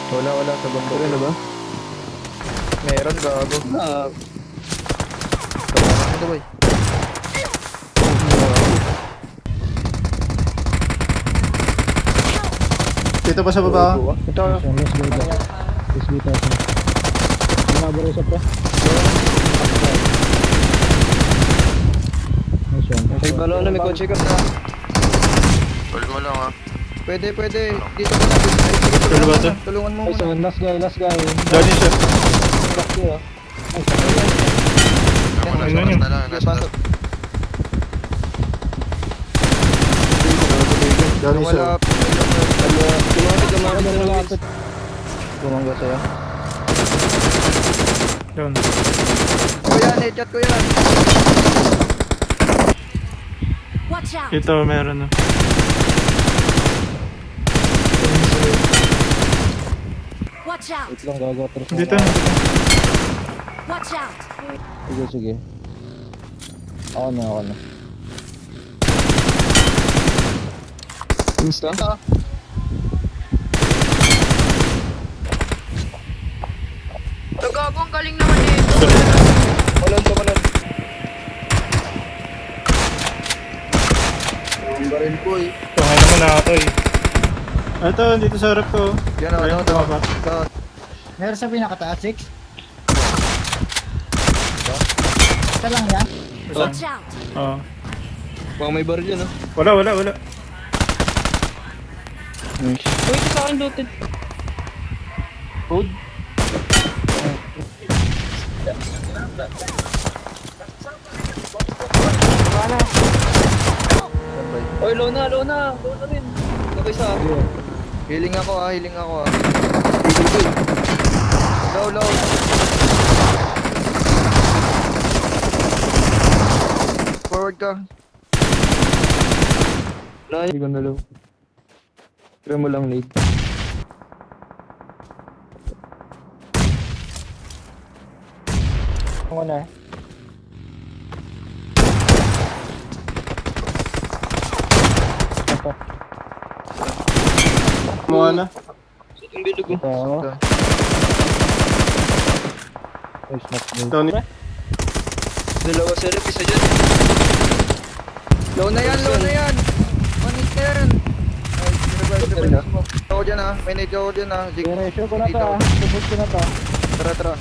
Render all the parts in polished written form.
Wala sa bangko. Ano ba? Meron gago. Tawanan mo to boy. Dito pa sa baba. Ito. Let's go dito. Let's go dito. Nabaro sa pre. Nice one. May balon na, may kotse ka na. Hold mo lang ah. Pwede. Dito ka na. Tulo ba to? Tulungan mo Nice muna. one. Last guy. Down yun siya. Last guy ah. Nice one. Ako na, Ano nasa yun? na lang, nasa na. Pasok. Down yun siya. Wala. Ano ba malapit? Gumangga sa'yo. Down. Ko yan, headshot ko yan. Watch out! Ito meron na. Watch out! Wait lang gago. Atras na. Dito. Watch out! Sige. Ako na. Insta? Gago, ang galing naman eh. Malon. Ang baril ko eh. Tungay naman na ito eh. Ito, dito sa harap ko. Yan o, Ayun, tumaba. Meron sa pinakataas, 6? Isa lang yan? Watch out! Oo. Baka may baril yan ah. Wala. Wait, sa akin looted. Code? Oy, low na rin. Okay sa akin. Healing ako ah. Low. Forward ka. Hindi ko na low. Try mo lang nade. Ako na. Mga na. Yung bilog oh. Ito. Nice knock. Down yun. Dalawa sila, isa dyan. Low na yan. One hit na yan. Ay, sinabi na. Ako dyan ah, may nade ako dyan ah. Ratio ko na to ah. Subot ko na to. Tara.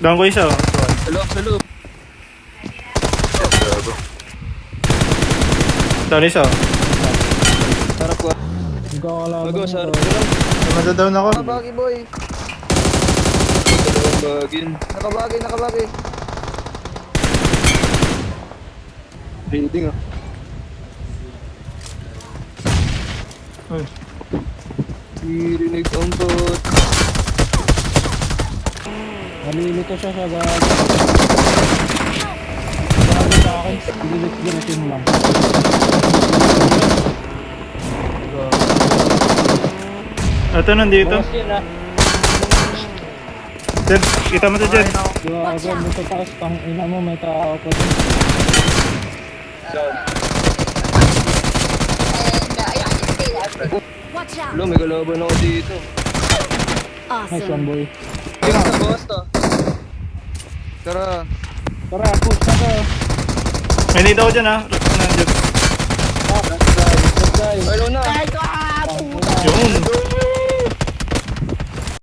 Down ko isa oh. Sa loob. Down isa oh. Sarap ko ah. Magkakalaban Bago, nito. sarap ko lang. Madadown ako. Nakabagi boy. Dalawang bagin. Nakabagi. Reading ah. Ay. Irinig ang bot. Nalilito siya sa gago. Gago sa akin. Dilit-dilitin lang. Ito nandito. Bukas yun ah. Jed, kita mo to Jed. Gago, dito takas pang ina mo. May tao pa din. Watch out! Hello, may kalaban ako dito. Nice one Awesome! boy. Basta. Tara. Tara, push na to. May need ako dyan ah. Nandiyan. Let's go. Hello na. Tangina. Yun.